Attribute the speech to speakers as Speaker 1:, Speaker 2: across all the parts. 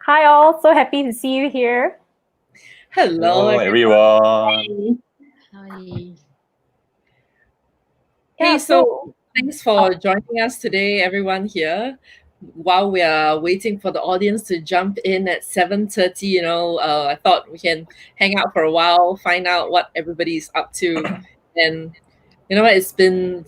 Speaker 1: Hi all, so happy to see you here.
Speaker 2: Hello, everyone.
Speaker 3: Hi.
Speaker 1: Yeah,
Speaker 2: So thanks for joining us today, everyone here. While we are waiting for the audience to jump in at 7:30, I thought we can hang out for a while, find out what everybody's up to. And you know what, it's been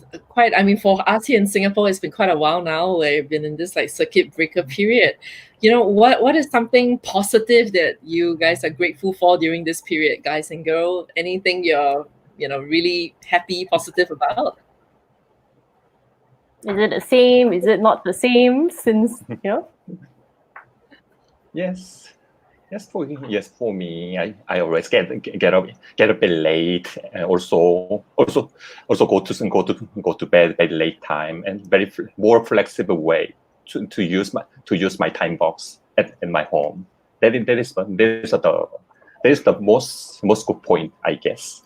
Speaker 2: for us here in Singapore, it's been quite a while now. We've been in this like circuit breaker period. What is something positive that you guys are grateful for during this period, guys and girl? Anything you're really happy, positive about?
Speaker 1: Is it the same? Is it not the same? Since
Speaker 3: Yes, for me, I always get a bit late, and also go to bed very late time, and very more flexible way to use my time box in my home. That is the most good point, I guess.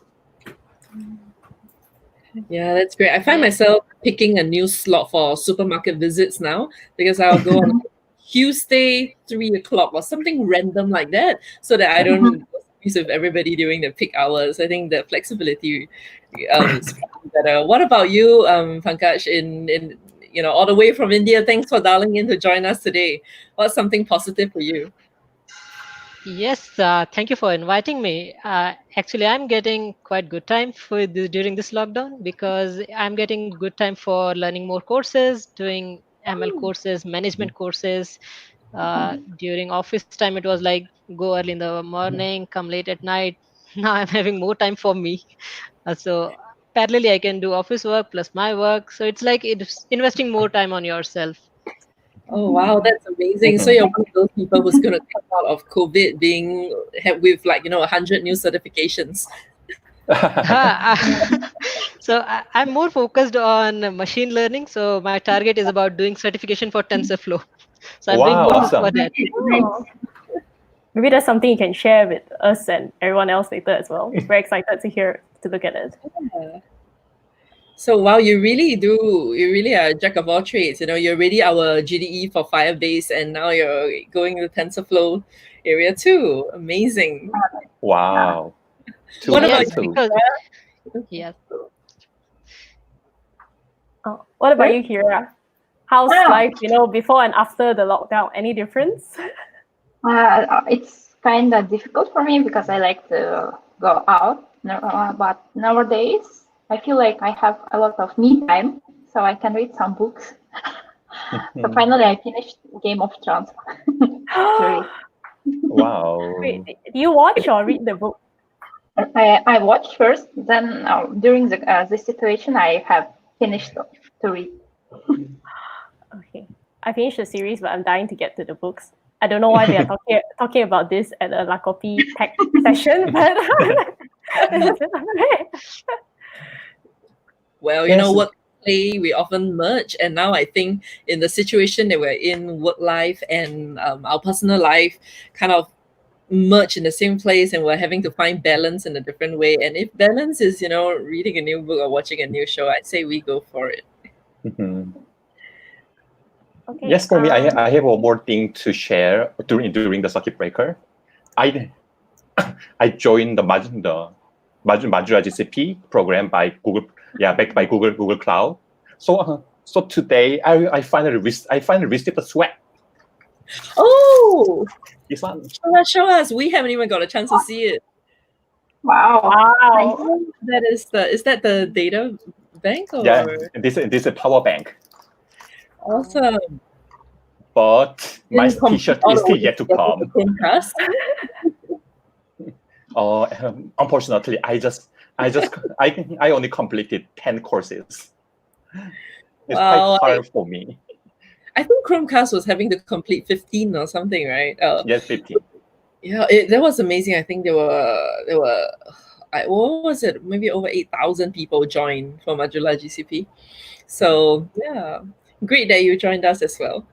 Speaker 2: Yeah, that's great. I find myself picking a new slot for supermarket visits now because I'll go on Tuesday 3 o'clock or something random like that, so that I don't use with everybody during the peak hours. I think the flexibility is better. What about you, Pankaj? In all the way from India. Thanks for dialing in to join us today. What's something positive for you?
Speaker 4: Yes, thank you for inviting me. Actually, I'm getting quite good time during this lockdown because I'm getting good time for learning more courses, doing ML courses, management courses. During office time, it was like go early in the morning, come late at night. Now I'm having more time for me. So parallelly, I can do office work plus my work. So it's like it's investing more time on yourself.
Speaker 2: Oh wow, that's amazing! So you're one of those people who's going to come out of COVID with 100 new certifications.
Speaker 4: So I'm more focused on machine learning. So my target is about doing certification for TensorFlow. So I'm doing more
Speaker 3: awesome.
Speaker 4: for that.
Speaker 1: Oh. Maybe that's something you can share with us and everyone else later as well. Very excited to look at it.
Speaker 2: Yeah. So wow, you really are a jack of all trades. You're already our GDE for Firebase, and now you're going to TensorFlow area too. Amazing.
Speaker 3: Wow.
Speaker 2: What about
Speaker 4: Yes,
Speaker 2: you?
Speaker 4: because yes.
Speaker 1: What about you, Kira? How's life, before and after the lockdown? Any difference?
Speaker 5: It's kind of difficult for me because I like to go out. But nowadays, I feel like I have a lot of me time, so I can read some books. So finally, I finished Game of Thrones.
Speaker 3: Wow.
Speaker 1: Wait, do you watch or read the book?
Speaker 5: I watched first, then during this situation, I have finished to read.
Speaker 1: Okay, I finished the series, but I'm dying to get to the books. I don't know why we are talking about this at a Kopi tech session, but
Speaker 2: well, work play, we often merge, and now I think in the situation that we're in, work life and our personal life kind of merge in the same place, and we're having to find balance in a different way. And if balance is reading a new book or watching a new show, I'd say we go for it.
Speaker 1: Okay,
Speaker 3: yes, for me, I have one more thing to share during the circuit breaker. I joined the Modular GCP program by Google, backed by Google Cloud. So today I finally received the swag.
Speaker 2: Oh,
Speaker 3: This one.
Speaker 2: show us. We haven't even got a chance to see it.
Speaker 5: Wow!
Speaker 2: Is that the data bank or?
Speaker 3: Yeah, this is a power bank.
Speaker 2: Awesome.
Speaker 3: But my T-shirt is still yet to come. Unfortunately, I only completed 10 courses. It's quite hard for me.
Speaker 2: I think Chromecast was having to complete 15 or something, right?
Speaker 3: Yes, 15.
Speaker 2: Yeah, that was amazing. I think there were what was it? Maybe over 8,000 people joined for Modular GCP. So yeah, great that you joined us as well.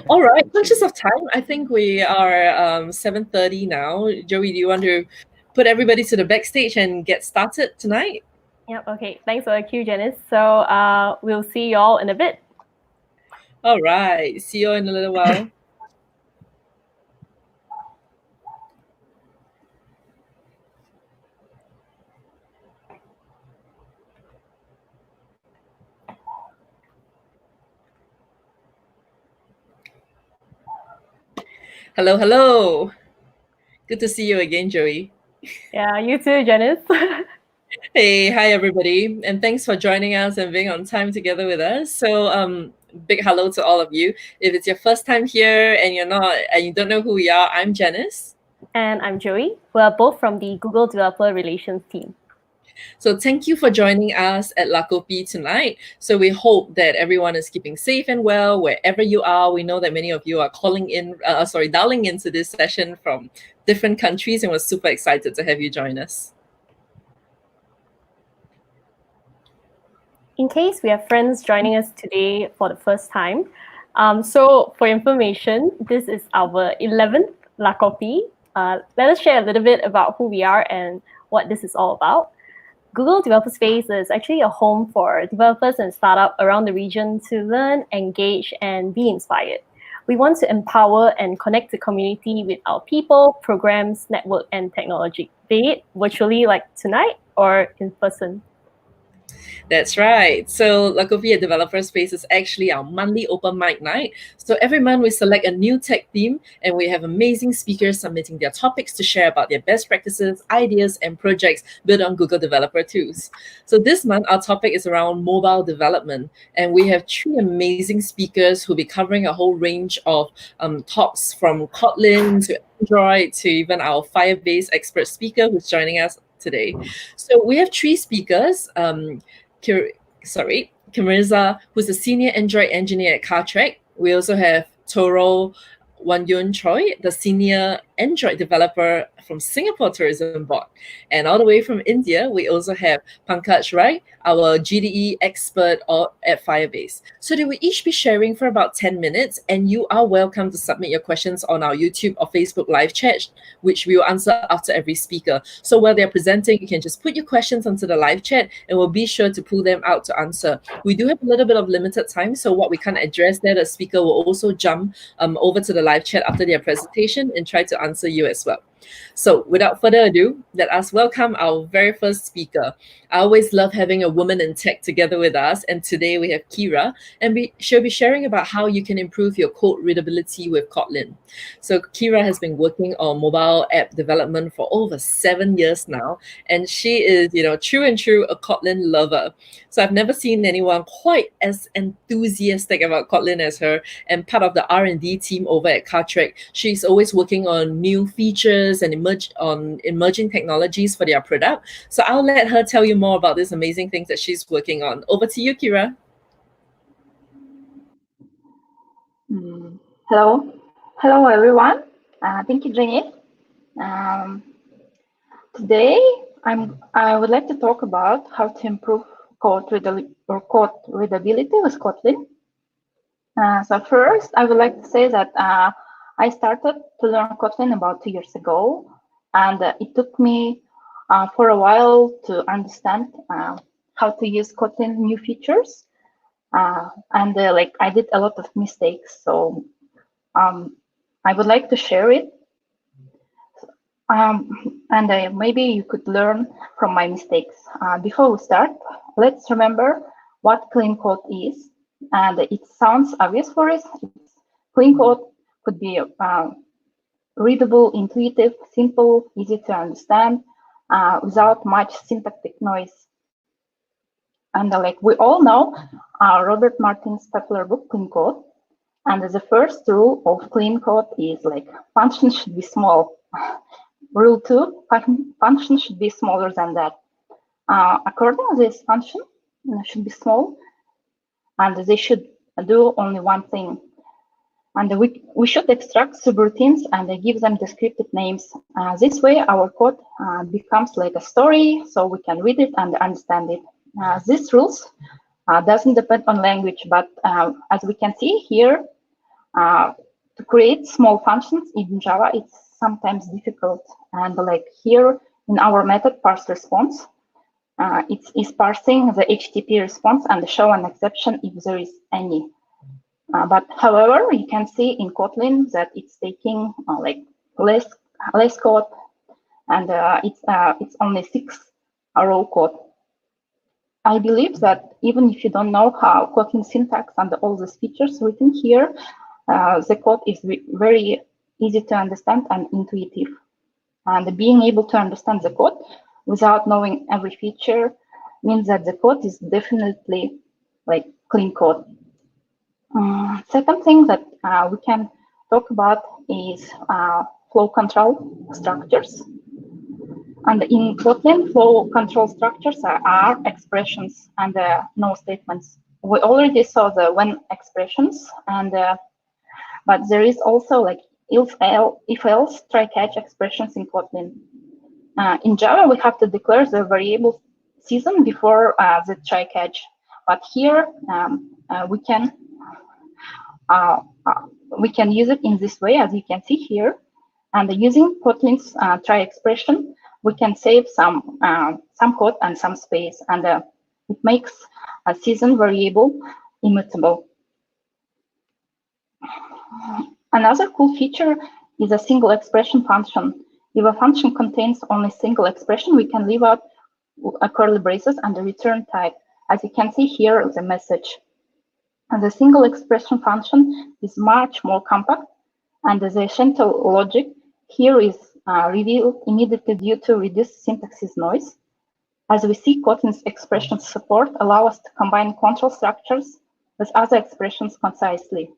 Speaker 2: All right, conscious of time, I think we are 7:30 now. Joey, do you want to put everybody to the backstage and get started tonight?
Speaker 1: Yep. Okay. Thanks for the cue, Janice. So we'll see you all in a bit.
Speaker 2: All right. See you in a little while. Hello, hello. Good to see you again, Joey.
Speaker 1: Yeah, you too, Janice.
Speaker 2: Hey, hi everybody, and thanks for joining us and being on time together with us. So, big hello to all of you. If it's your first time here and you don't know who we are, I'm Janice.
Speaker 1: And I'm Joey. We are both from the Google Developer Relations team.
Speaker 2: So thank you for joining us at La Kopi tonight. So we hope that everyone is keeping safe and well wherever you are. We know that many of you are dialing into this session from different countries, and we're super excited to have you join us.
Speaker 1: In case we have friends joining us today for the first time, so for information, this is our 11th La Kopi. Let us share a little bit about who we are and what this is all about. Google Developer Space is actually a home for developers and startups around the region to learn, engage, and be inspired. We want to empower and connect the community with our people, programs, network, and technology, be it virtually like tonight or in person.
Speaker 2: That's right. So La Kopi Developer Space is actually our monthly open mic night. So every month we select a new tech theme, and we have amazing speakers submitting their topics to share about their best practices, ideas, and projects built on Google Developer Tools. So this month our topic is around mobile development, and we have 3 amazing speakers who'll be covering a whole range of talks from Kotlin to Android to even our Firebase expert speaker who's joining us today. So we have 3 speakers. Kyrmyzy, who's a senior Android engineer at Cartrack. We also have Toru, Wonyoung Choi, the senior Android developer from Singapore Tourism Board. And all the way from India, we also have Pankaj, our GDE expert at Firebase. So they will each be sharing for about 10 minutes, and you are welcome to submit your questions on our YouTube or Facebook live chat, which we will answer after every speaker. So while they're presenting, you can just put your questions onto the live chat, and we'll be sure to pull them out to answer. We do have a little bit of limited time, so what we can't address there, the speaker will also jump over to the live chat after their presentation and try to answer you as well. So without further ado, let us welcome our very first speaker. I always love having a woman in tech together with us, and today we have Kira, and she'll be sharing about how you can improve your code readability with Kotlin. So Kira has been working on mobile app development for over 7 years now, and she is, true and true a Kotlin lover. So I've never seen anyone quite as enthusiastic about Kotlin as her, and part of the R&D team over at Cartrack. She's always working on new features and emerging technologies for their product. So I'll let her tell you more about these amazing things that she's working on. Over to you, Kira.
Speaker 5: Hello, everyone. Thank you, Jenny. Today, I would like to talk about how to improve code readability with Kotlin. So first, I would like to say that I started to learn Kotlin about 2 years ago, and it took me for a while to understand how to use Kotlin new features. And I did a lot of mistakes, so I would like to share it. And maybe you could learn from my mistakes. Before we start, let's remember what clean code is. And it sounds obvious for us. Clean code could be readable, intuitive, simple, easy to understand, without much syntactic noise. And we all know Robert Martin's popular book, Clean Code. And the first rule of clean code is functions should be small. Rule 2, functions should be smaller than that. According to this, function should be small, and they should do only one thing. And we should extract subroutines and give them descriptive names. This way, our code becomes like a story, so we can read it and understand it. These rules doesn't depend on language, but as we can see here, to create small functions in Java, it's sometimes difficult. And here in our method parse response, it is parsing the HTTP response and show an exception if there is any. But however, you can see in Kotlin that it's taking less code, and it's only 6-row code. I believe that even if you don't know how Kotlin syntax and all these features written here, the code is very easy to understand and intuitive. And being able to understand the code without knowing every feature means that the code is definitely like clean code. Second thing that we can talk about is flow control structures. And in Kotlin, flow control structures are expressions and no statements. We already saw the when expressions, and but there is also like if else try catch expressions in Kotlin. In Java, we have to declare the variable season before the try catch, but here we can use it in this way, as you can see here. And using Kotlin's try expression, we can save some code and some space, and it makes a season variable immutable. Another cool feature is a single expression function. If a function contains only single expression, we can leave out a curly braces and the return type. As you can see here, the message. And the single expression function is much more compact, and the essential logic here is revealed immediately due to reduced syntax noise. As we see, Kotlin's expression support allow us to combine control structures with other expressions concisely.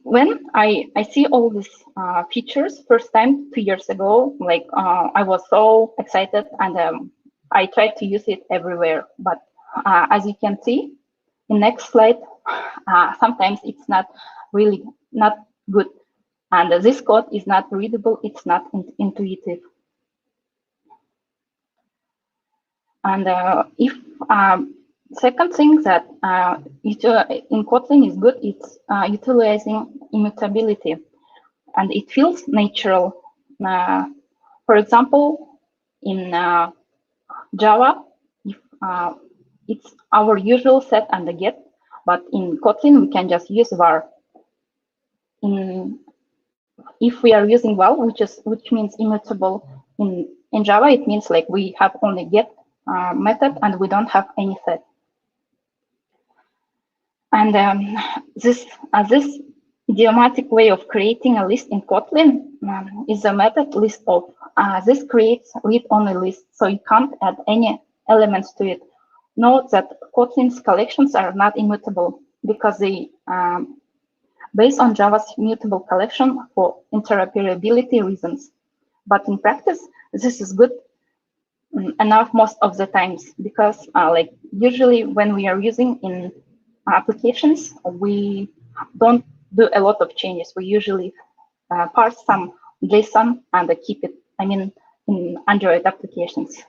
Speaker 5: When I see all these features first time 2 years ago, I was so excited, and I tried to use it everywhere. But as you can see, in next slide, sometimes it's not really not good, and this code is not readable. It's not intuitive. And if second thing that in Kotlin is good, it's utilizing immutability, and it feels natural. For example, in Java, if it's our usual set and the get, but in Kotlin we can just use var. If we are using val, which means immutable, in Java it means like we have only get method and we don't have any set. And this idiomatic way of creating a list in Kotlin is a method list of. This creates read-only list, so you can't add any elements to it. Note that Kotlin's collections are not immutable because they based on Java's mutable collection for interoperability reasons. But in practice, this is good enough most of the times, because usually when we are using in applications, we don't do a lot of changes. We usually parse some JSON and keep it, in Android applications.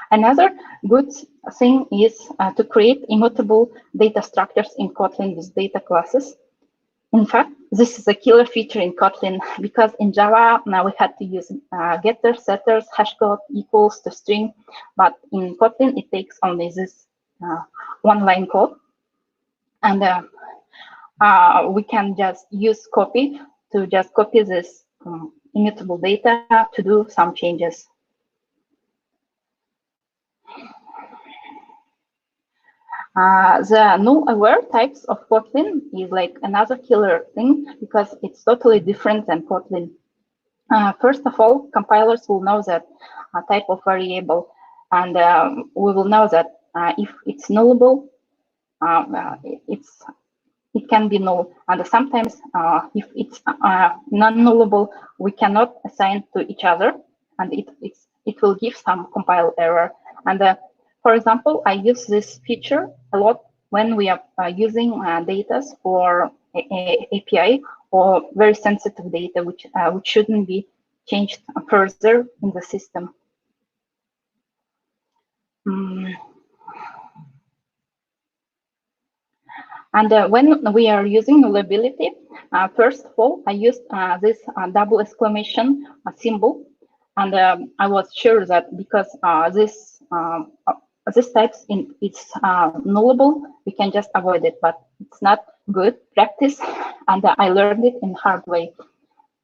Speaker 5: Another good thing is to create immutable data structures in Kotlin with data classes. In fact, this is a killer feature in Kotlin, because in Java now we had to use getters, setters, hashcode, equals to string, but in Kotlin it takes only this one-line code, and we can just use copy to just copy this immutable data to do some changes. The null-aware types of Kotlin is like another killer thing, because it's totally different than Kotlin. First of all, compilers will know that type of variable, and we will know that if it's nullable, it can be null, and sometimes if it's non-nullable, we cannot assign to each other, and it will give some compile error. And for example, I use this feature a lot when we are using data for API or very sensitive data, which shouldn't be changed further in the system. And when we are using nullability, first of all, I used this double exclamation symbol, and I was sure that because this types it's nullable, we can just avoid it, but it's not good practice, and I learned it in hard way.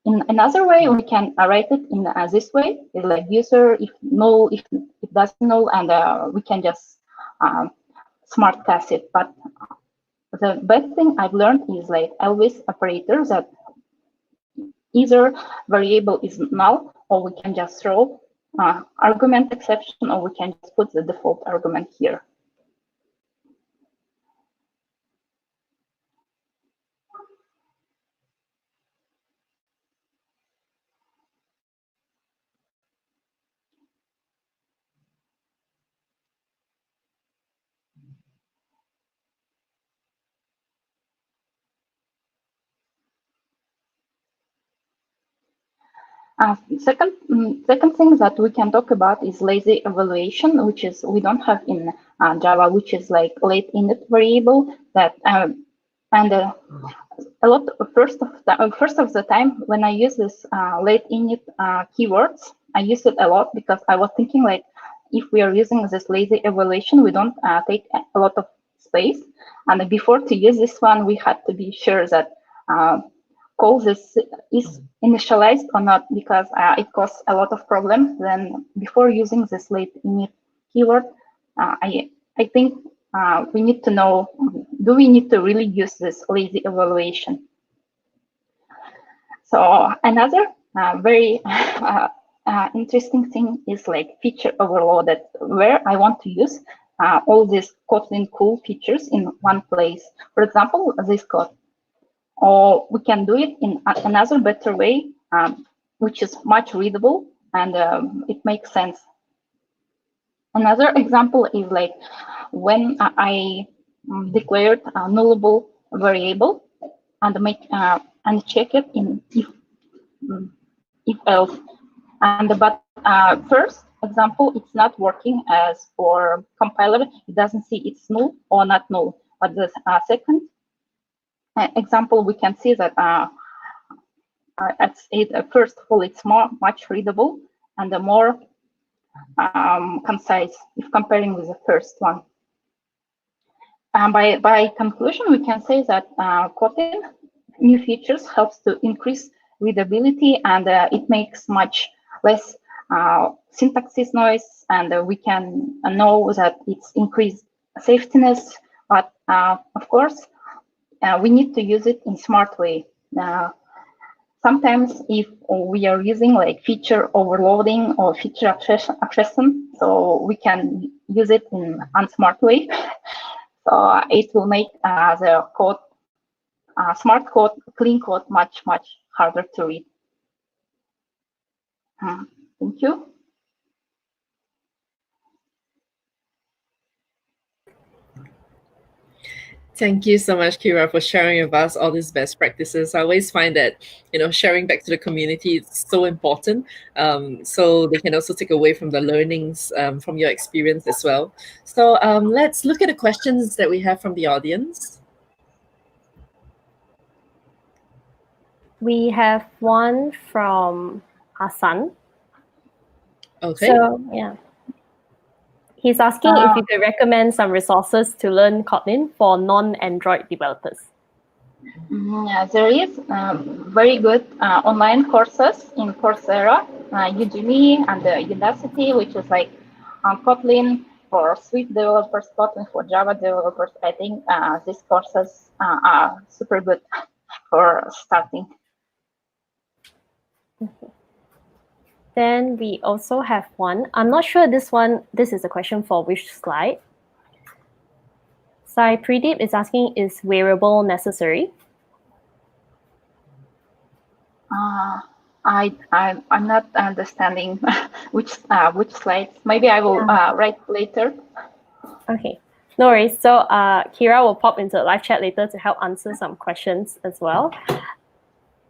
Speaker 5: In another way, we can write it in this way, it's like user if null, if it doesn't null, and we can just smart cast it. But the best thing I've learned is like always operators that either variable is null, or we can just throw argument exception, or we can just put the default argument here. Second thing that we can talk about is lazy evaluation, which is we don't have in Java, which is like late init variable that a lot first of the time when I use this late init keywords, I use it a lot because I was thinking like if we are using this lazy evaluation, we don't take a lot of space. And before to use this one, we had to be sure that call this is initialized or not, because it causes a lot of problems. Then before using this late init keyword, I think we need to know, do we need to really use this lazy evaluation? So another very interesting thing is like feature overloaded, where I want to use all these Kotlin cool features in one place. For example, this code. Or we can do it in another better way, which is much readable and it makes sense. Another example is like when I declared a nullable variable and make and check it in if else. And but first example, it's not working as for compiler. It doesn't see it's null or not null. But the second example, we can see that first of all, it's much readable and more concise if comparing with the first one. By conclusion, we can say that Kotlin new features helps to increase readability, and it makes much less syntax noise, and we can know that it's increased safetiness. But of course, we need to use it in smart way. Sometimes if we are using like feature overloading or feature accession, so we can use it in unsmart way. So it will make the code, smart code, clean code, much harder to read. Thank you.
Speaker 2: Thank you so much, Kira, for sharing with us all these best practices. I always find that, sharing back to the community is so important. So they can also take away from the learnings from your experience as well. So let's look at the questions that we have from the audience.
Speaker 1: We have one from Hassan.
Speaker 2: Okay.
Speaker 1: So, yeah. He's asking if you could recommend some resources to learn Kotlin for non-Android developers.
Speaker 5: Yeah, there is very good online courses in Coursera, Udemy, and Udacity, which is like Kotlin for Swift developers, Kotlin for Java developers. I think these courses are super good for starting.
Speaker 1: Okay. Then we also have one. I'm not sure this is a question for which slide. Sai Pradeep is asking, is variable necessary?
Speaker 5: I'm not understanding which slides. Maybe I will write later.
Speaker 1: Okay, no worries. So Kira will pop into the live chat later to help answer some questions as well.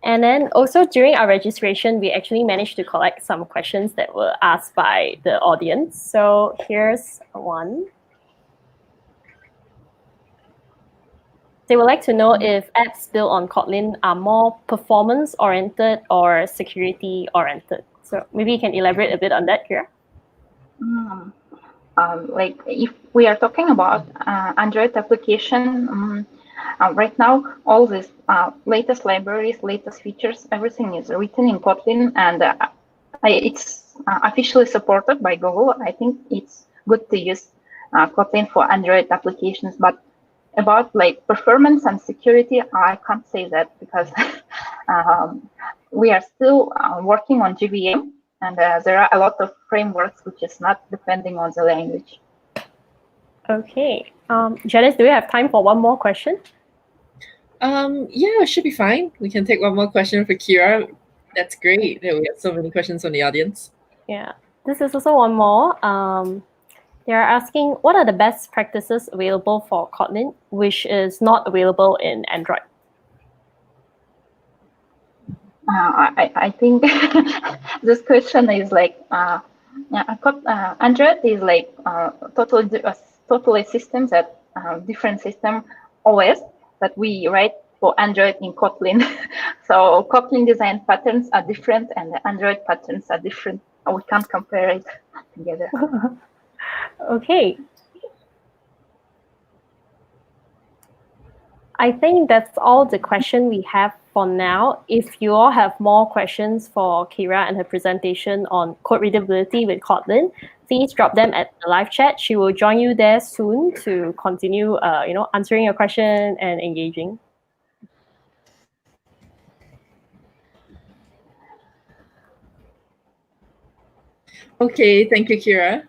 Speaker 1: And then also during our registration, we actually managed to collect some questions that were asked by the audience. So here's one. They would like to know if apps built on Kotlin are more performance-oriented or security-oriented. So maybe you can elaborate a bit on that, Kira.
Speaker 5: Like if we are talking about Android application, right now, all these latest libraries, latest features, everything is written in Kotlin, and it's officially supported by Google. I think it's good to use Kotlin for Android applications, but about like performance and security, I can't say that because we are still working on JVM, and there are a lot of frameworks which is not depending on the language.
Speaker 1: Okay. Janice, do we have time for one more question?
Speaker 2: Yeah, it should be fine. We can take one more question for Kira. That's great. We have so many questions from the audience.
Speaker 1: Yeah, this is also one more. They're asking, what are the best practices available for Kotlin, which is not available in Android?
Speaker 5: I think this question is like, Android is like totally systems that different system OS that we write for Android in Kotlin. So Kotlin design patterns are different and the Android patterns are different. We can't compare it together.
Speaker 1: Okay. I think that's all the question we have for now. If you all have more questions for Kira and her presentation on code readability with Kotlin, please drop them at the live chat. She will join you there soon to continue, answering your question and engaging.
Speaker 2: Okay, thank you, Kira.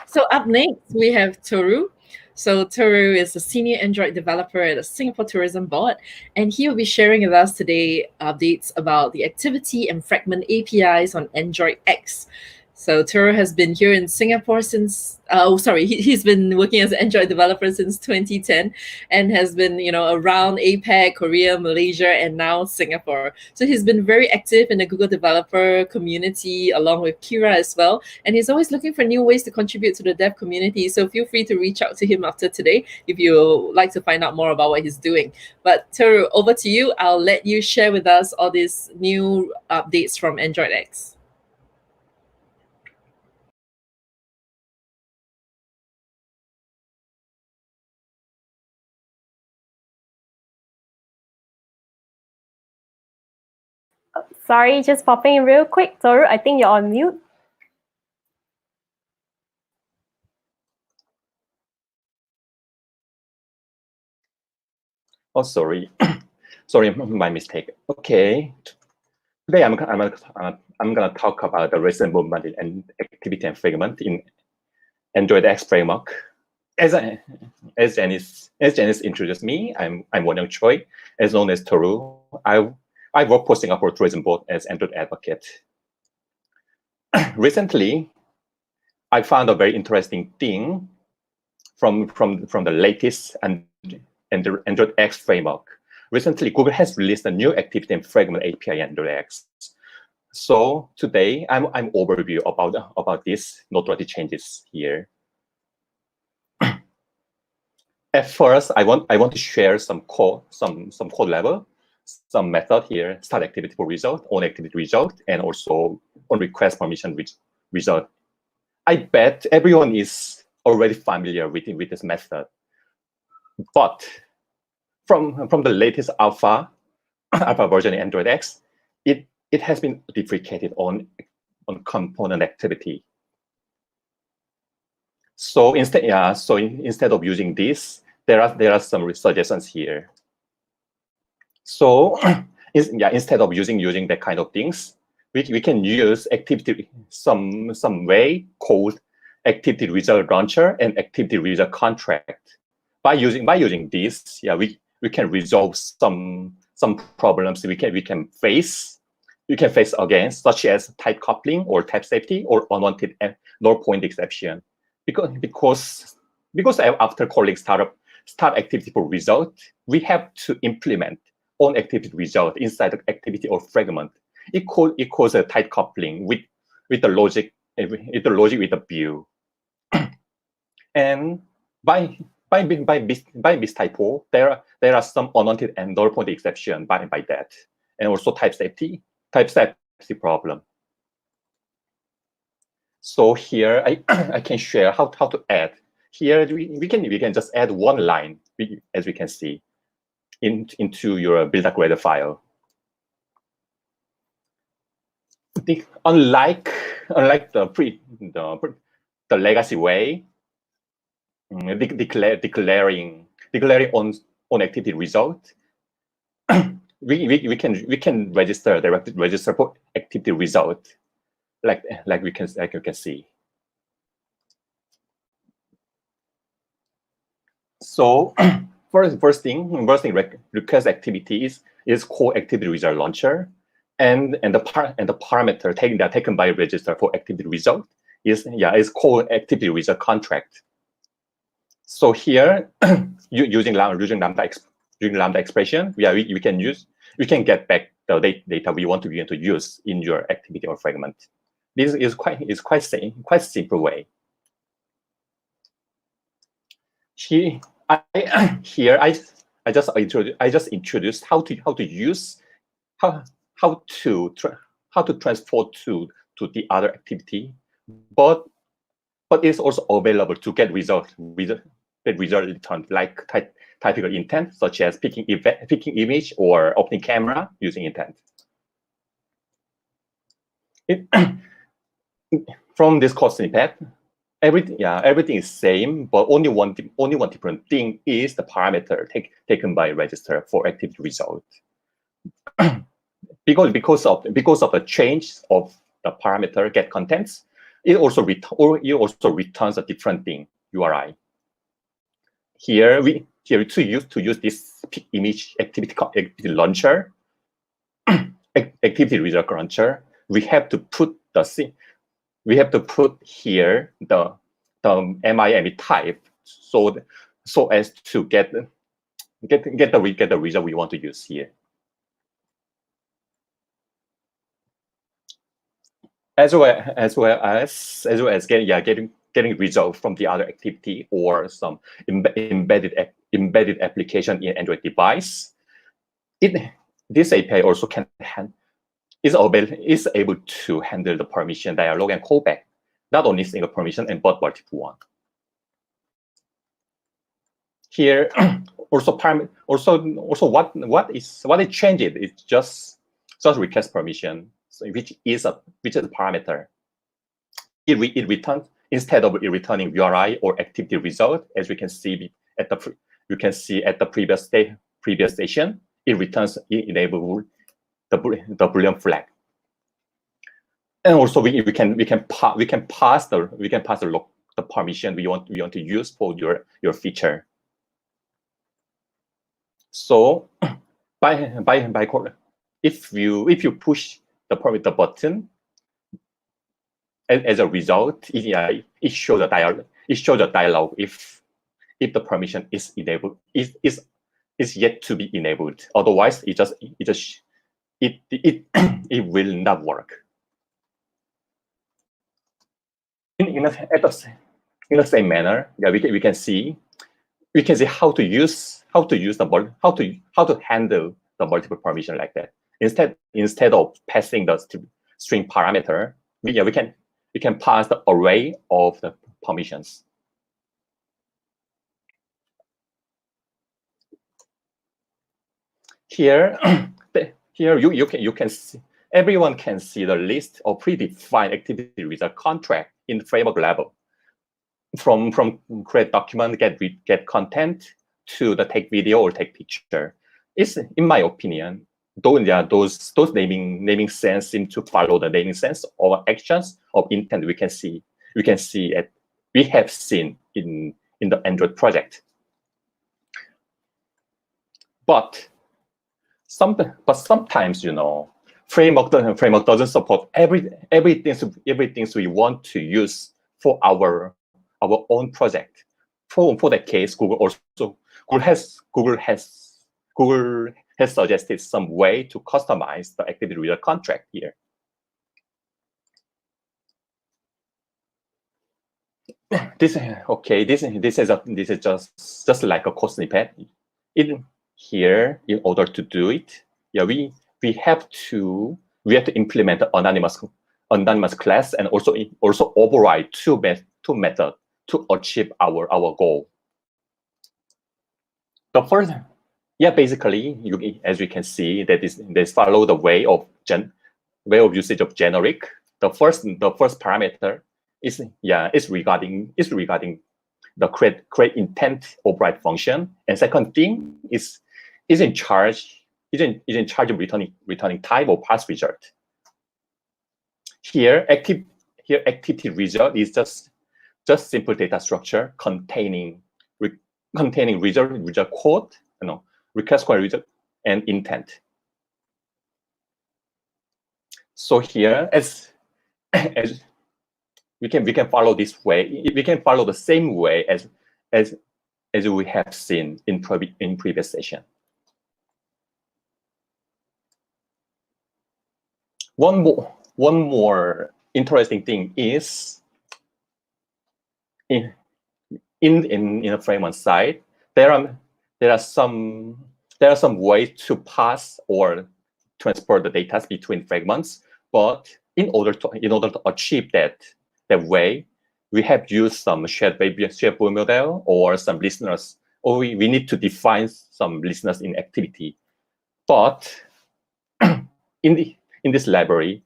Speaker 2: So up next, we have Toru. So Toru is a senior Android developer at the Singapore Tourism Board, and he will be sharing with us today updates about the activity and fragment APIs on AndroidX. So Toru has been here in Singapore since, he's been working as an Android developer since 2010 and has been, around APAC, Korea, Malaysia, and now Singapore. So he's been very active in the Google developer community along with Kira as well. And he's always looking for new ways to contribute to the dev community. So feel free to reach out to him after today if you like to find out more about what he's doing. But Toru, over to you. I'll let you share with us all these new updates from AndroidX.
Speaker 1: Sorry, just popping in real quick. Toru, I think you're on mute.
Speaker 3: Oh, sorry. Sorry, my mistake. Okay. Today I'm gonna talk about the recent movement in activity and fragment in AndroidX framework. As Janice introduced me, I'm Wonyoung Choi, as known as Toru. I work for Singapore Tourism Board as Android advocate. Recently, I found a very interesting thing from the latest AndroidX framework. Recently, Google has released a new activity and fragment API in AndroidX. So today, I'm overview about this noteworthy changes here. At first, I want to share some code level, some method here: start activity for result, on activity result, and also on request permission result. I bet everyone is already familiar with this method, but from the latest alpha version in AndroidX, it has been deprecated on component activity. So instead of using this, there are some suggestions here. So instead of using that kind of things, we can use activity some way called activity result launcher and activity result contract. By using this, we can resolve some problems we can face again, such as type coupling or type safety or unwanted null point exception. Because after calling start activity for result, we have to implement on activity result inside the activity or fragment. It calls a tight coupling with the logic with the view. And by this typo, there are some unwanted and null point exception by that, and also type safety problem. So here I can share how to add. Here we can just add one line, as we can see, into your build.gradle file. Unlike the legacy way, declaring on activity result. we can directly register for activity result, like you can see. So first thing request activity is core activity result launcher, and the parameter taken by register for activity result is core activity result contract. So here using lambda expression, we can get back the data we want to use in your activity or fragment. This is quite simple way. Here I just introduced how to use how to transfer to the other activity, but it's also available to get result returned, like typical intent, such as picking image or opening camera using intent. From this code snippet, everything is same, but only one different thing is the parameter taken by register for activity result. because of the change of the parameter get contents, it also returns a different thing, URI. Here to use this image activity launcher, activity result launcher, we have to put here the MIME type, so as to get the result we want to use here. As well as getting result from the other activity or some embedded application in Android device. This API also is able to handle the permission dialog and callback, not only single permission but multiple one. Here also what it changed is just request permission, which is a parameter. It returns, instead of returning URI or activity result, as we can see at the previous station, it returns enable the Boolean flag. And also we can pass the permission we want to use for your feature. So if you push the button, as a result, it shows the dialog. It shows the dialog if the permission is enabled, is yet to be enabled. Otherwise, it will not work. In the same manner, we can see how to handle the multiple permission like that. Instead of passing the string parameter, we can pass the array of the permissions. Here you can see, everyone can see the list of predefined activity result contract in the framework level. From create document, get content, to the take video or take picture. It's, in my opinion, those naming sense seem to follow the naming sense of actions of intent we have seen in the Android project. But sometimes, framework doesn't support everything we want to use for our own project. For that case, Google has suggested some way to customize the activity result contract here. This is just like a code snippet. Here, in order to do it, we have to implement the anonymous class and also override two methods to achieve our goal. The first, basically, as we can see, they follow the way of usage of generic. The first parameter is regarding the create intent override function. And second thing is in charge of returning type or pass result. Here activity result is just simple data structure containing result code, request code result and intent. So here as we can follow this way. We can follow the same way as we have seen in previous session. One more interesting thing is in a Fragment side, there are some ways to pass or transport the data between fragments, but in order to achieve that way, we have used some shared boy model or some listeners, or we need to define some listeners in activity. But in this library,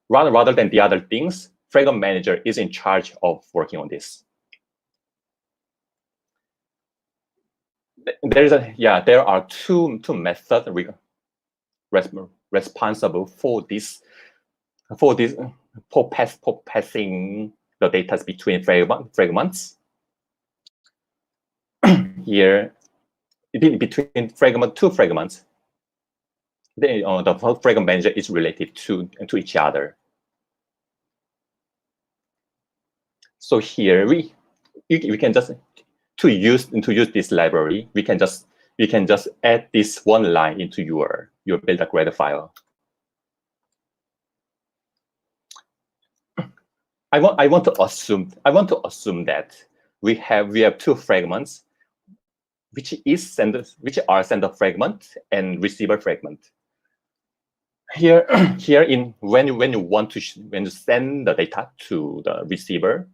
Speaker 3: rather than the other things, Fragment Manager is in charge of working on this. There are two methods responsible for passing the data between fragments. Here, between two fragments, the Fragment Manager is related to each other. So here we can just to use this library, we can just add this one line into your build-a-grid file. I want to assume that we have two fragments, which are sender fragment and receiver fragment. Here when you send the data to the receiver,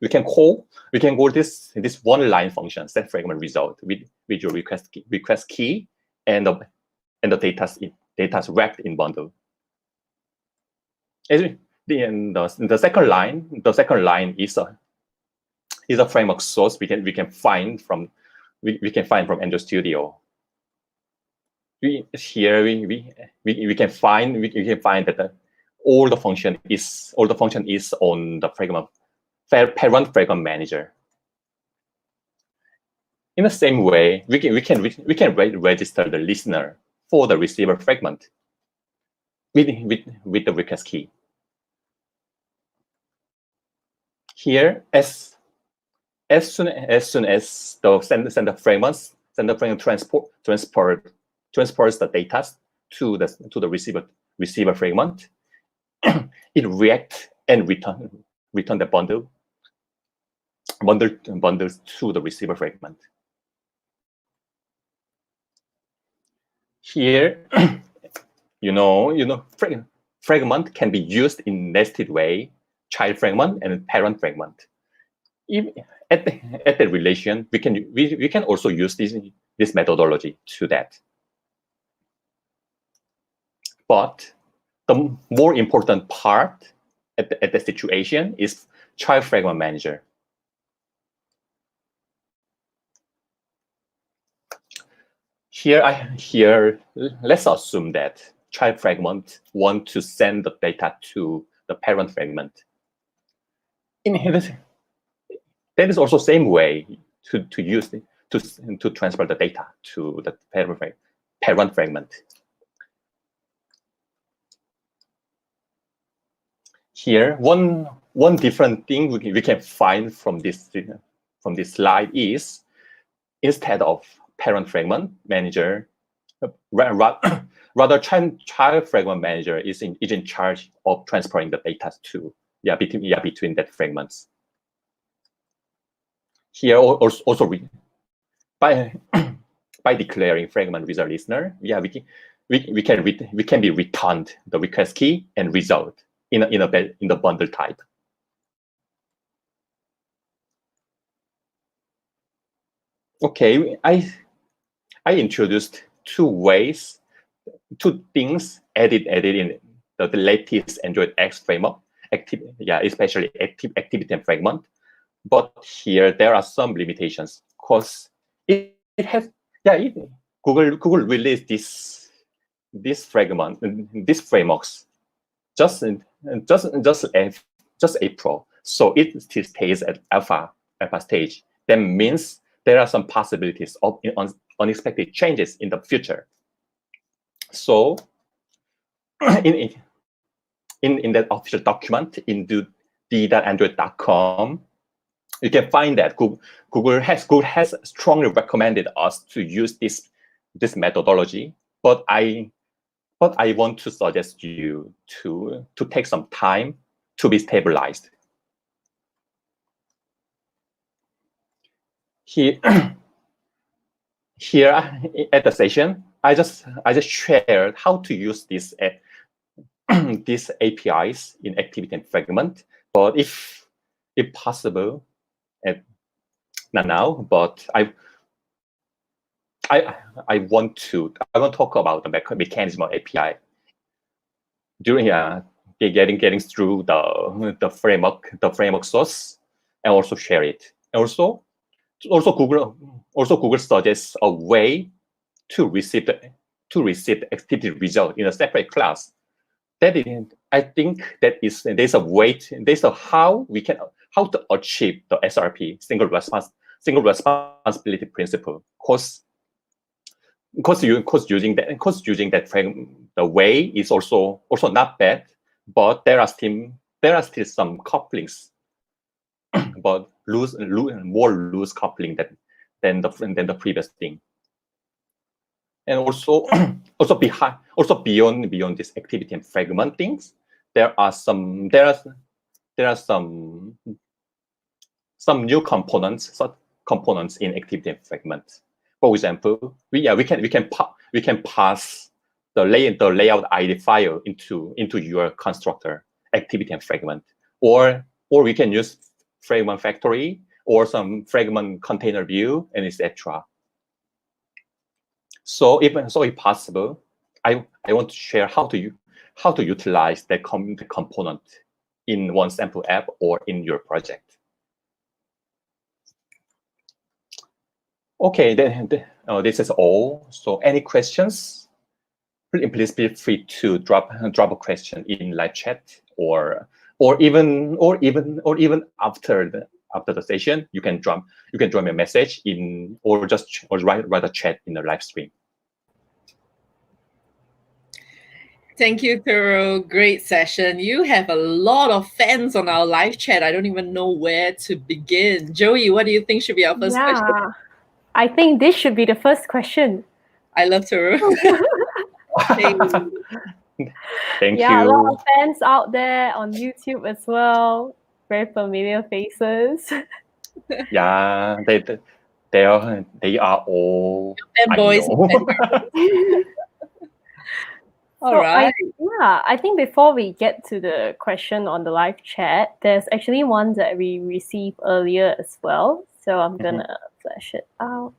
Speaker 3: we can call this one line function, send fragment result with your request key and the data's wrapped in bundle. The second line is a framework source we can find from Android Studio. We can find that all the function is on the parent Fragment Manager. In the same way, we can register the listener for the receiver fragment with the request key. Here, as soon as the sender fragment transports the data to the receiver fragment, it reacts and return the bundles to the receiver fragment. Here, fragment can be used in nested way, child fragment and parent fragment. At the relation, we can also use this methodology to that. But the more important part at the situation is child Fragment Manager. Here, let's assume that child fragment want to send the data to the parent fragment. That is also same way to transfer the data to the parent fragment. Here, one different thing we can find from this slide is, instead of parent Fragment Manager, rather child Fragment Manager is in charge of transferring the data to between that fragments. Here also by declaring fragment result listener, we can be returned the request key and result in the bundle type. Okay, I introduced two things added in the latest AndroidX framework, especially activity and fragment. But here there are some limitations because it has Google released this fragment, these frameworks just April, so it still stays at alpha stage. That means there are some possibilities of unexpected changes in the future. So in that official document in d.android.com, you can find that Google has strongly recommended us to use this methodology, but I want to suggest you to take some time to be stabilized. Here at the session, I just shared how to use these APIs in Activity and Fragment. But if possible, not now, but I want to talk about the mechanism of API during getting through the framework source, and also share it. Also Google suggests a way to receive the activity result in a separate class. I think there's how to achieve the SRP, single responsibility principle. Because using that frame, the way is also not bad, but there are still some couplings, but more loose coupling than the previous thing. And also beyond this activity and fragment things, there are some new components in activity and fragment. For example, we can pass the layout ID file into your constructor activity and fragment, or we can use fragment factory or some fragment container view, and etc. So if possible, I want to share how to utilize the component in one sample app or in your project. Okay, then this is all. So any questions? Please feel free to drop a question in live chat, or even after the session, you can drop me a message in, or write a chat in the live stream.
Speaker 2: Thank you, Toru. Great session. You have a lot of fans on our live chat. I don't even know where to begin. Joey, what do you think should be our first question?
Speaker 1: I think this should be the first question.
Speaker 2: I love Toru.
Speaker 3: Thank you.
Speaker 1: A lot of fans out there on YouTube as well. Very familiar faces.
Speaker 3: Yeah, they are all
Speaker 2: fanboys. All right.
Speaker 1: I think before we get to the question on the live chat, there's actually one that we received earlier as well. So I'm gonna flash it out.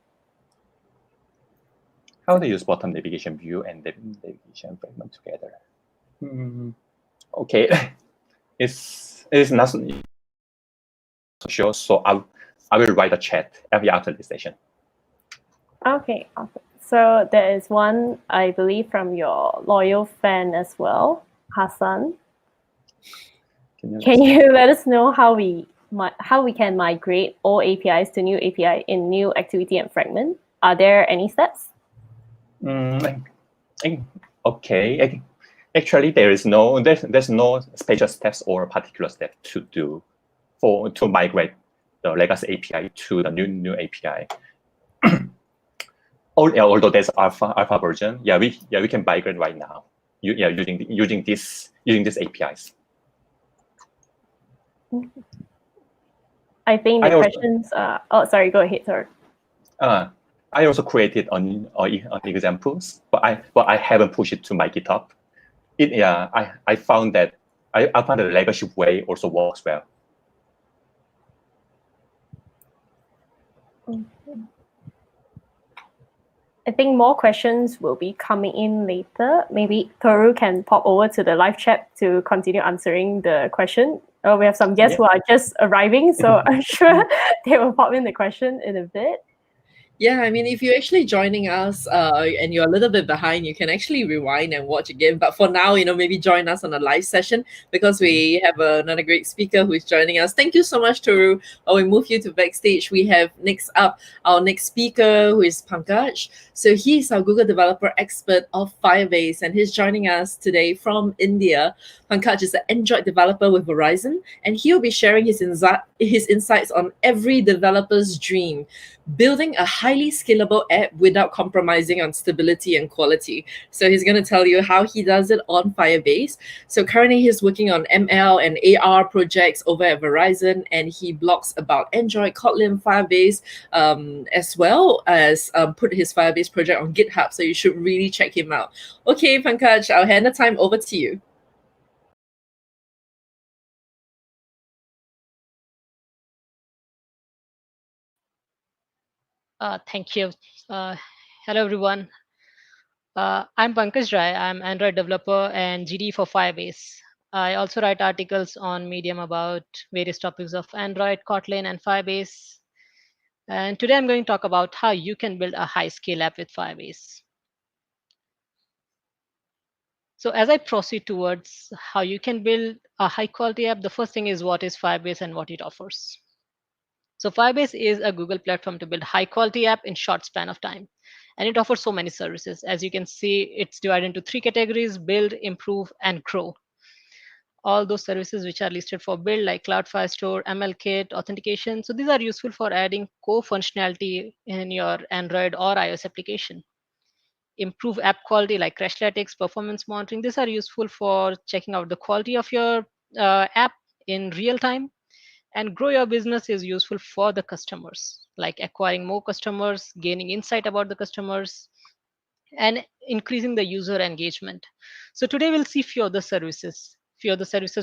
Speaker 3: How to use bottom navigation view and the navigation fragment together? Okay, it's not sure. So I will write a chat after this session. Okay,
Speaker 1: awesome. So there is one, I believe, from your loyal fan as well, Hassan. Can you let us know how we can migrate all APIs to new API in new activity and fragment? Are there any steps?
Speaker 3: Okay. Actually, there's no special steps or particular step to do to migrate the legacy API to the new API. Although there's alpha version, we can migrate right now. Using these APIs.
Speaker 1: I think the questions. Oh, sorry. Go ahead, sir.
Speaker 3: I also created on examples, but I haven't pushed it to my GitHub. I found that the legacy way also works well.
Speaker 1: I think more questions will be coming in later. Maybe Toru can pop over to the live chat to continue answering the question Oh, we have some guests who are just arriving, so I'm sure they will pop in the question in a bit.
Speaker 2: Yeah, I mean, if you're actually joining us and you're a little bit behind, you can actually rewind and watch again. But for now, maybe join us on a live session because we have another great speaker who is joining us. Thank you so much, Toru. We move you to backstage. We have next up our next speaker, who is Pankaj. So he's our Google developer expert of Firebase, and he's joining us today from India. Pankaj is an Android developer with Verizon, and he'll be sharing his insights on every developer's dream, building a highly scalable app without compromising on stability and quality. So he's going to tell you how he does it on Firebase. So currently he's working on ML and AR projects over at Verizon, and he blogs about Android, Kotlin, Firebase, as well as put his Firebase project on GitHub. So you should really check him out. Okay, Pankaj, I'll hand the time over to you.
Speaker 4: Thank you. Hello, everyone. I'm Pankaj Rai. I'm Android developer and GD for Firebase. I also write articles on Medium about various topics of Android, Kotlin, and Firebase. And today I'm going to talk about how you can build a high-scale app with Firebase. So as I proceed towards how you can build a high-quality app, the first thing is what is Firebase and what it offers. So Firebase is a Google platform to build high-quality app in short span of time. And it offers so many services. As you can see, it's divided into 3 categories: build, improve, and grow. All those services which are listed for build, like Cloud Firestore, ML-Kit, authentication. So these are useful for adding core functionality in your Android or iOS application. Improve app quality, like Crashlytics, performance monitoring. These are useful for checking out the quality of your app in real time. And grow your business is useful for the customers, like acquiring more customers, gaining insight about the customers, and increasing the user engagement. So today we'll see few of the services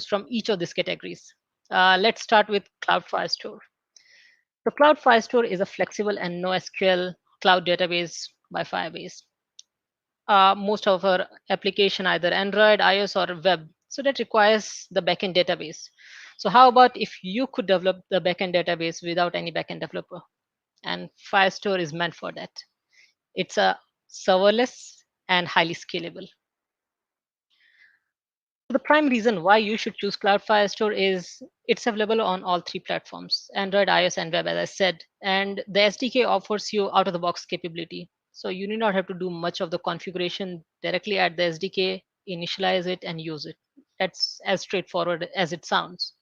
Speaker 4: from each of these categories. Let's start with Cloud Firestore. So Cloud Firestore is a flexible and NoSQL cloud database by Firebase. Most of our application, either Android, iOS, or web, so that requires the backend database. So how about if you could develop the backend database without any backend developer? And Firestore is meant for that. It's a serverless and highly scalable. The prime reason why you should choose Cloud Firestore is it's available on all 3 platforms: Android, iOS, and web, as I said. And the SDK offers you out of the box capability. So you need not have to do much of the configuration directly at the SDK, initialize it, and use it. That's as straightforward as it sounds.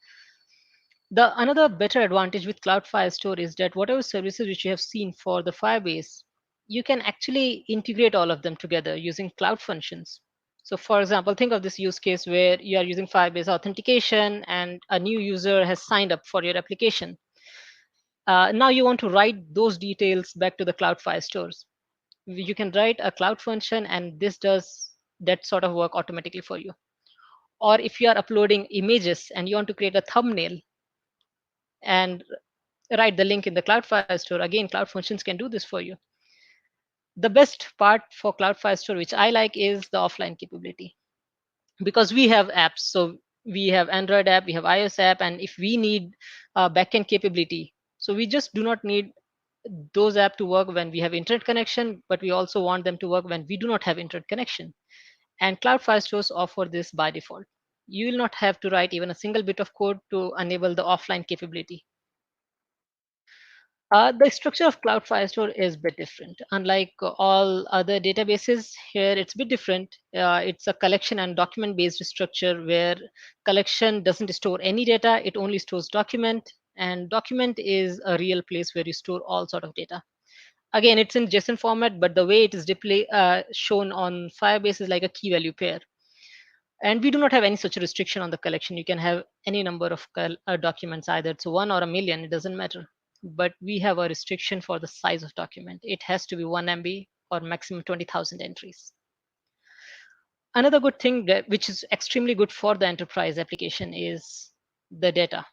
Speaker 4: The another better advantage with Cloud Firestore is that whatever services which you have seen for the Firebase, you can actually integrate all of them together using cloud functions. So for example, think of this use case where you are using Firebase authentication and a new user has signed up for your application. Now you want to write those details back to the Cloud Firestores. You can write a cloud function and this does that sort of work automatically for you. Or if you are uploading images and you want to create a thumbnail and write the link in the Cloud Firestore, again, Cloud Functions can do this for you. The best part for Cloud Firestore, which I like, is the offline capability. Because we have apps, so we have Android app, we have iOS app, and if we need backend capability, so we just do not need those apps to work when we have internet connection, but we also want them to work when we do not have internet connection. And Cloud Firestores offer this by default. You will not have to write even a single bit of code to enable the offline capability. The structure of Cloud Firestore is a bit different. Unlike all other databases, here it's a bit different. It's a collection and document-based structure where collection doesn't store any data, it only stores document, and document is a real place where you store all sort of data. Again, it's in JSON format, but the way it is shown on Firebase is like a key value pair. And we do not have any such restriction on the collection. You can have any number of documents, either it's 1 or a million, it doesn't matter. But we have a restriction for the size of document. It has to be 1 MB or maximum 20,000 entries. Another good thing which is extremely good for the enterprise application is the data.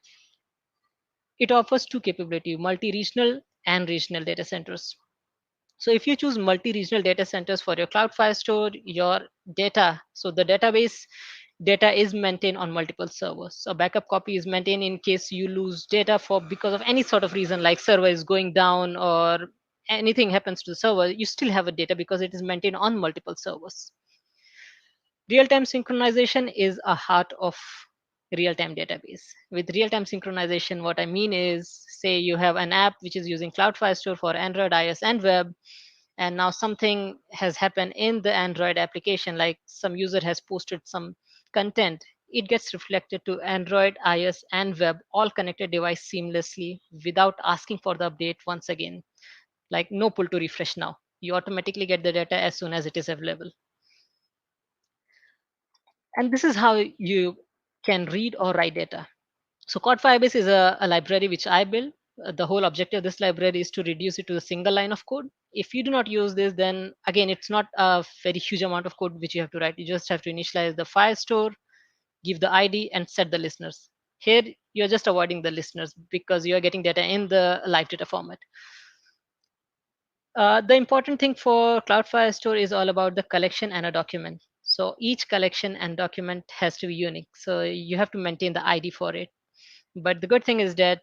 Speaker 4: It offers 2 capability: multi-regional and regional data centers. So if you choose multi-regional data centers for your Cloud Firestore, your data, so the database data is maintained on multiple servers. So backup copy is maintained in case you lose data for because of any sort of reason, like server is going down or anything happens to the server, you still have a data because it is maintained on multiple servers. Real-time synchronization is a heart of real-time database. With real-time synchronization, what I mean is, say you have an app which is using Cloud Firestore for Android, iOS, and web, and now something has happened in the Android application, like some user has posted some content. It gets reflected to Android, iOS, and web, all connected device seamlessly without asking for the update once again. Like no pull to refresh now. You automatically get the data as soon as it is available. And this is how you can read or write data. So Firebase is a library which I built. The whole objective of this library is to reduce it to a single line of code. If you do not use this, then again, it's not a very huge amount of code which you have to write. You just have to initialize the Firestore, give the ID, and set the listeners. Here, you're just avoiding the listeners because you're getting data in the live data format. The important thing for Cloud Firestore is all about the collection and a document. So each collection and document has to be unique. So you have to maintain the ID for it. But the good thing is that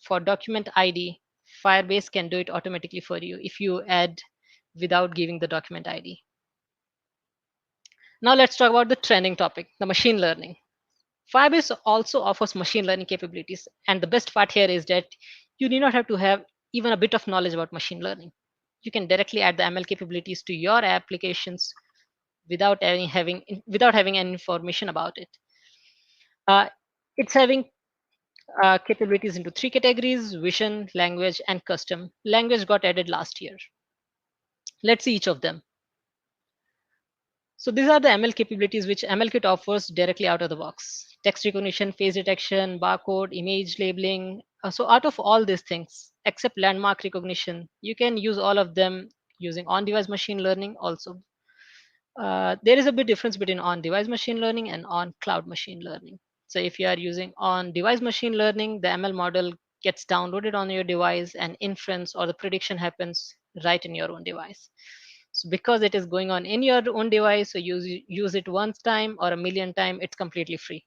Speaker 4: for document ID, Firebase can do it automatically for you if you add without giving the document ID. Now let's talk about the trending topic, the machine learning. Firebase also offers machine learning capabilities. And the best part here is that you need not have to have even a bit of knowledge about machine learning. You can directly add the ML capabilities to your applications without having any information about it. Uh, it's having capabilities into three categories: vision, language, and custom. Language got added last year. Let's see each of them. So these are the ML capabilities which MLKit offers directly out of the box: text recognition, face detection, barcode, image labeling. So out of all these things, except landmark recognition, you can use all of them using on-device machine learning also. There is a big difference between on-device machine learning and on-cloud machine learning. So if you are using on-device machine learning, the ML model gets downloaded on your device and inference or the prediction happens right in your own device. So because it is going on in your own device, so use it once time or a million time, it's completely free.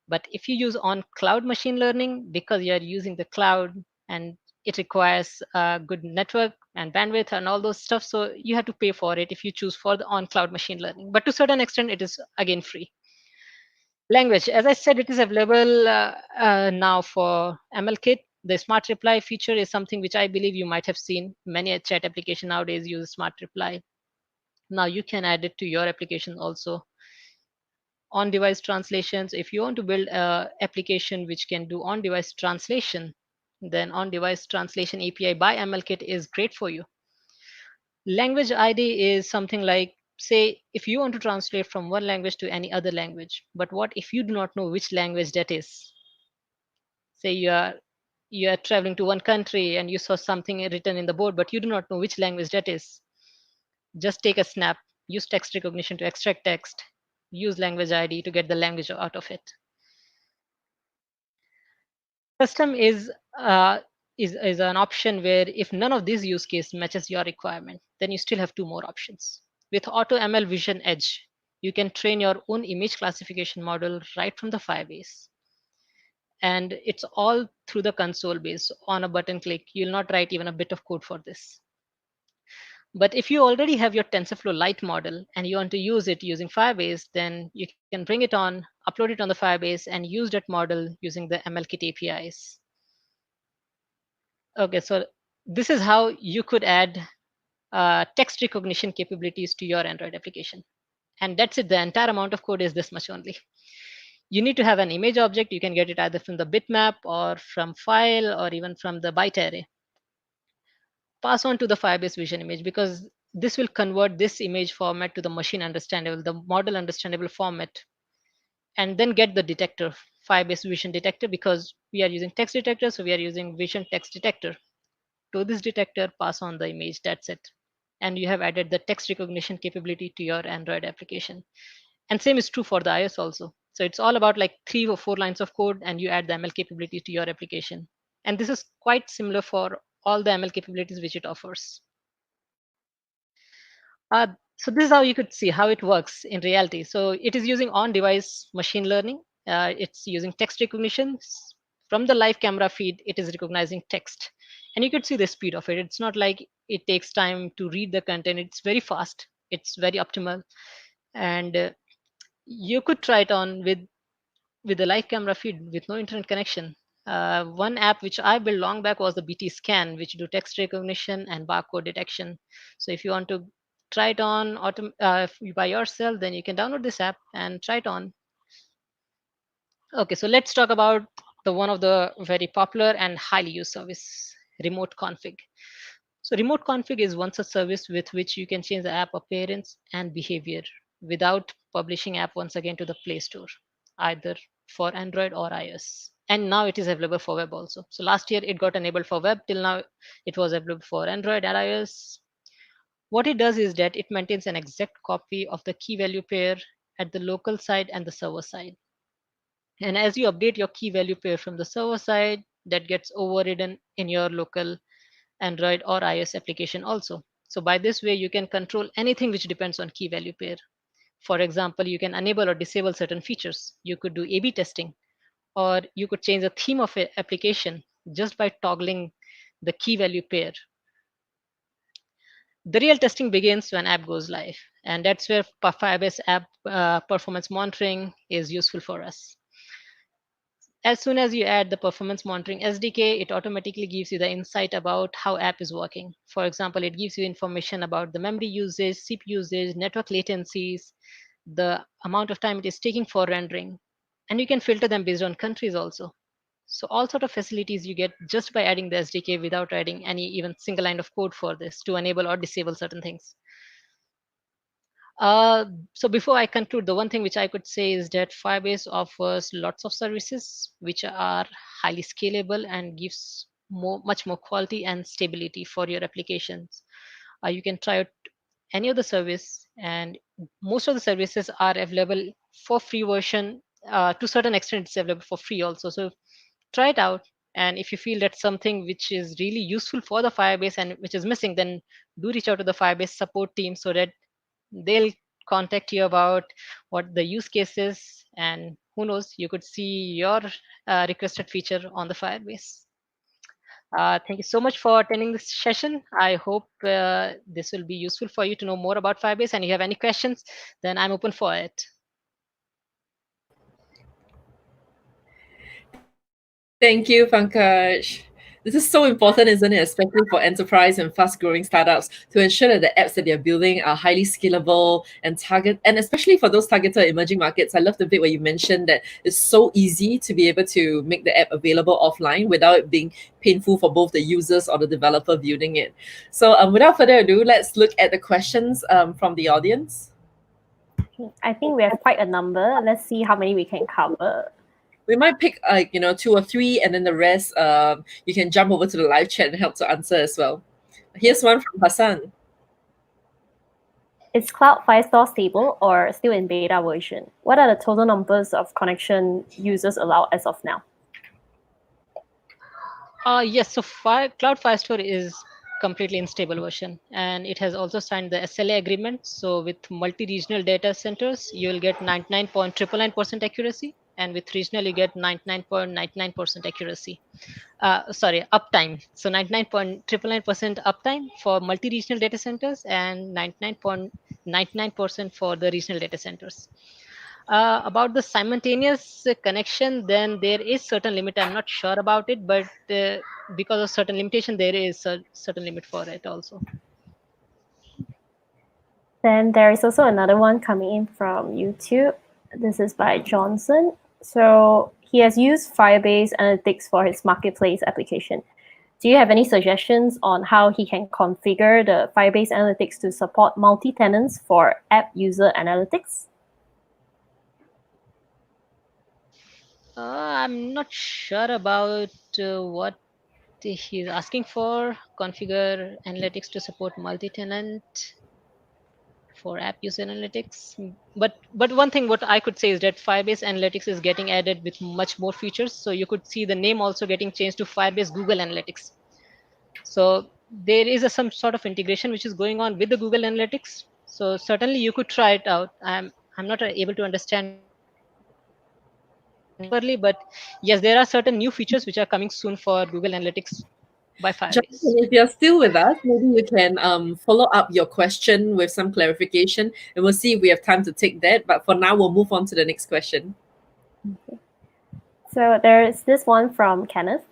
Speaker 4: But if you use on cloud machine learning, because you're using the cloud and it requires a good network and bandwidth and all those stuff, so you have to pay for it if you choose for the on cloud machine learning. But to a certain extent, it is again free. Language, as I said, it is available now for MLKit. The smart reply feature is something which I believe you might have seen. Many chat application nowadays use smart reply. Now you can add it to your application also. On device translations, if you want to build a application which can do on device translation, then on device translation API by MLKit is great for you. Language ID is something like, say, if you want to translate from one language to any other language, but what if you do not know which language that is? Say you are traveling to one country and you saw something written in the board, but you do not know which language that is. Just take a snap, use text recognition to extract text, use language ID to get the language out of it. Custom is an option where if none of these use case matches your requirement, then you still have two more options. With AutoML Vision Edge, you can train your own image classification model right from the Firebase. And it's all through the console base on a button click. You'll not write even a bit of code for this. But if you already have your TensorFlow Lite model and you want to use it using Firebase, then you can bring it on, upload it on the Firebase, and use that model using the MLKit APIs. Okay, so this is how you could add text recognition capabilities to your Android application. And that's it. The entire amount of code is this much only. You need to have an image object. You can get it either from the bitmap or from file or even from the byte array. Pass on to the Firebase vision image because this will convert this image format to the machine understandable, the model understandable format, and then get the detector, Firebase vision detector, because we are using text detector, so we are using vision text detector. To this detector, pass on the image, that's it. And you have added the text recognition capability to your Android application. And same is true for the iOS also. So it's all about like 3 or 4 lines of code and you add the ML capability to your application. And this is quite similar for all the ML capabilities which it offers. So this is how you could see how it works in reality. So it is using on-device machine learning. It's using text recognition. From the live camera feed, it is recognizing text. And you could see the speed of it. It's not like it takes time to read the content. It's very fast. It's very optimal. And you could try it on with the live camera feed with no internet connection. One app which I built long back was the BT Scan, which do text recognition and barcode detection. So if you want to try it on by yourself, then you can download this app and try it on. Okay, so let's talk about the one of the very popular and highly used service, remote config. So remote config is one such service with which you can change the app appearance and behavior without publishing app once again to the Play Store, either for Android or iOS. And now it is available for web also. So last year it got enabled for web. Till now it was available for Android and iOS. What it does is that it maintains an exact copy of the key value pair at the local side and the server side. And as you update your key value pair from the server side, that gets overridden in your local Android or iOS application also. So by this way, you can control anything which depends on key value pair. For example, you can enable or disable certain features. You could do A/B testing, or you could change the theme of an application just by toggling the key value pair. The real testing begins when app goes live, and that's where Firebase app performance monitoring is useful for us. As soon as you add the performance monitoring SDK, it automatically gives you the insight about how app is working. For example, it gives you information about the memory usage, CPU usage, network latencies, the amount of time it is taking for rendering, and you can filter them based on countries also. So all sort of facilities you get just by adding the SDK without writing any even single line of code for this to enable or disable certain things. So before I conclude, the one thing which I could say is that Firebase offers lots of services which are highly scalable and gives much more quality and stability for your applications. You can try out any of the service, and most of the services are available for free version. To certain extent, it's available for free also. So try it out. And if you feel that's something which is really useful for the Firebase and which is missing, then do reach out to the Firebase support team so that they'll contact you about what the use case is, and who knows, you could see your requested feature on the Firebase. Thank you so much for attending this session. I hope this will be useful for you to know more about Firebase, and if you have any questions, then I'm open for it.
Speaker 2: Thank you, Pankaj. This is so important, isn't it? Especially for enterprise and fast-growing startups, to ensure that the apps that they're building are highly scalable and especially for those targeted emerging markets. I love the bit where you mentioned that it's so easy to be able to make the app available offline without it being painful for both the users or the developer building it. So without further ado, let's look at the questions from the audience.
Speaker 1: I think we have quite a number. Let's see how many we can cover.
Speaker 2: We might pick 2 or 3, and then the rest you can jump over to the live chat and help to answer as well. Here's one from Hassan.
Speaker 1: Is Cloud Firestore stable or still in beta version? What are the total numbers of connection users allowed as of now?
Speaker 4: Yes, so Cloud Firestore is completely in stable version, and it has also signed the SLA agreement. So with multi-regional data centers, you will get 99.999% accuracy, and with regional, you get 99.99% accuracy. Sorry, uptime. So 99.999% uptime for multi-regional data centers and 99.99% for the regional data centers. About the simultaneous connection, then there is certain limit. I'm not sure about it, but because of certain limitation, there is a certain limit for it also.
Speaker 1: Then there is also another one coming in from YouTube. This is by Johnson. So he has used Firebase Analytics for his marketplace application. Do you have any suggestions on how he can configure the Firebase Analytics to support multi-tenants for app user analytics?
Speaker 4: I'm not sure about what he's asking for. Configure analytics to support multi-tenant for app user analytics. But one thing what I could say is that Firebase Analytics is getting added with much more features. So you could see the name also getting changed to Firebase Google Analytics. So there is some sort of integration which is going on with the Google Analytics. So certainly you could try it out. I'm not able to understand properly, but yes, there are certain new features which are coming soon for Google Analytics by
Speaker 2: Jonathan,
Speaker 4: Firebase.
Speaker 2: if you're still with us, maybe you can follow up your question with some clarification, and we'll see if we have time to take that. But for now, we'll move on to the next question.
Speaker 1: So there's this one from Kenneth.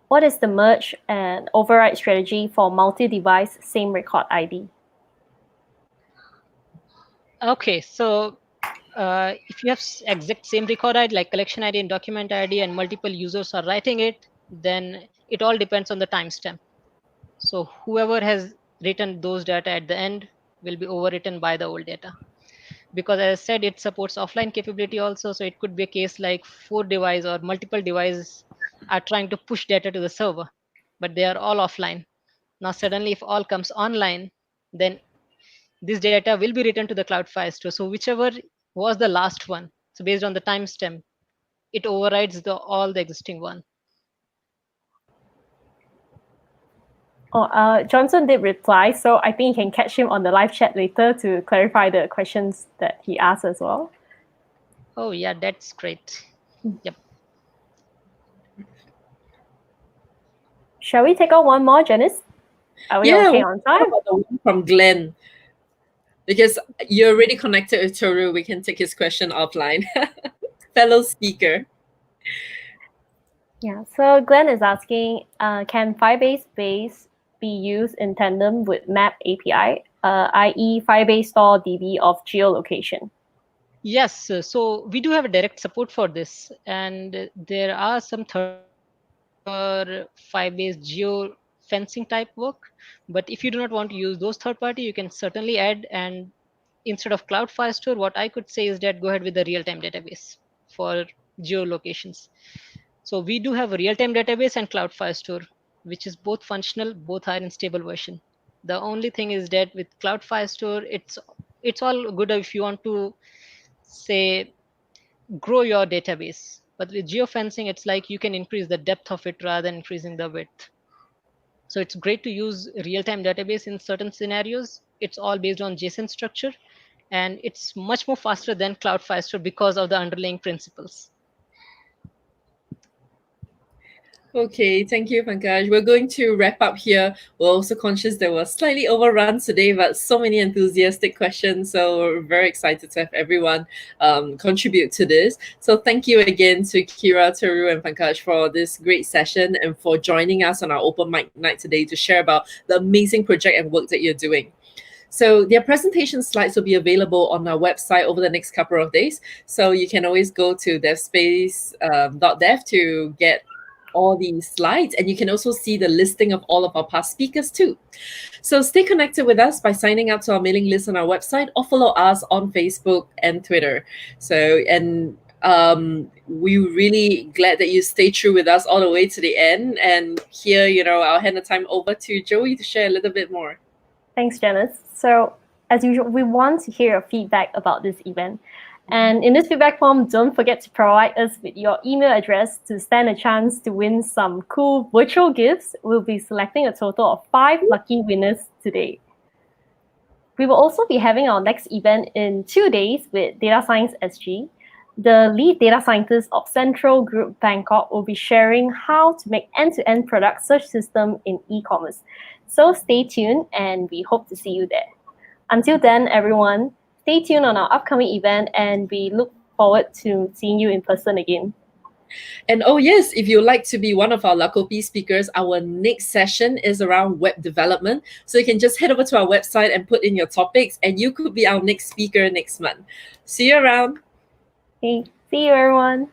Speaker 1: What is the merge and override strategy for multi-device same record ID?
Speaker 4: Okay, so if you have exact same record ID like collection ID and document ID and multiple users are writing it, then it all depends on the timestamp. So whoever has written those data at the end will be overwritten by the old data. Because as I said, it supports offline capability also. So it could be a case like 4 devices or multiple devices are trying to push data to the server, but they are all offline. Now suddenly if all comes online, then this data will be written to the cloud Firestore. So whichever was the last one, so based on the timestamp, it overrides all the existing one.
Speaker 1: Johnson did reply, so I think you can catch him on the live chat later to clarify the questions that he asked as well.
Speaker 4: Oh yeah, that's great. Yep.
Speaker 1: Shall we take out one more, Janice? Are we okay on
Speaker 2: How
Speaker 1: time?
Speaker 2: about the one from Glenn? Because you're already connected with Toru, we can take his question offline. Fellow speaker.
Speaker 1: Yeah, so Glenn is asking, can Firebase Base be used in tandem with Map API, i.e. Firebase Store DB of geolocation?
Speaker 4: Yes, so we do have a direct support for this, and there are some for Firebase geo fencing type work. But if you do not want to use those third party, you can certainly add, and instead of Cloud Firestore, what I could say is that go ahead with the real-time database for geolocations. So we do have a real-time database and Cloud Firestore, which is both functional, both are in stable version. The only thing is that with Cloud Firestore, it's all good if you want to say grow your database. But with geofencing, it's like you can increase the depth of it rather than increasing the width. So it's great to use real-time database in certain scenarios. It's all based on JSON structure, and it's much more faster than Cloud Firestore because of the underlying principles.
Speaker 2: Okay, thank you, Pankaj. We're going to wrap up here. We're also conscious that we're slightly overrun today, but so many enthusiastic questions. So we're very excited to have everyone contribute to this. So thank you again to Kira, Toru, and Pankaj for this great session and for joining us on our open mic night today to share about the amazing project and work that you're doing. So their presentation slides will be available on our website over the next couple of days. So you can always go to devspace.dev to get all these slides, and you can also see the listing of all of our past speakers too. So stay connected with us by signing up to our mailing list on our website or follow us on Facebook and Twitter. We're really glad that you stay true with us all the way to the end. And here, I'll hand the time over to Joey to share a little bit more.
Speaker 1: Thanks, Janice. So as usual, we want to hear your feedback about this event. And in this feedback form, don't forget to provide us with your email address to stand a chance to win some cool virtual gifts. We'll be selecting a total of 5 lucky winners today. We will also be having our next event in 2 days with Data Science SG. The lead data scientist of Central Group Bangkok will be sharing how to make end-to-end product search system in e-commerce. So stay tuned and we hope to see you there. Until then, everyone, stay tuned on our upcoming event and we look forward to seeing you in person again.
Speaker 2: And oh yes, if you'd like to be one of our Lakopi speakers, our next session is around web development. So you can just head over to our website and put in your topics and you could be our next speaker next month. See you around.
Speaker 1: Okay, see you everyone.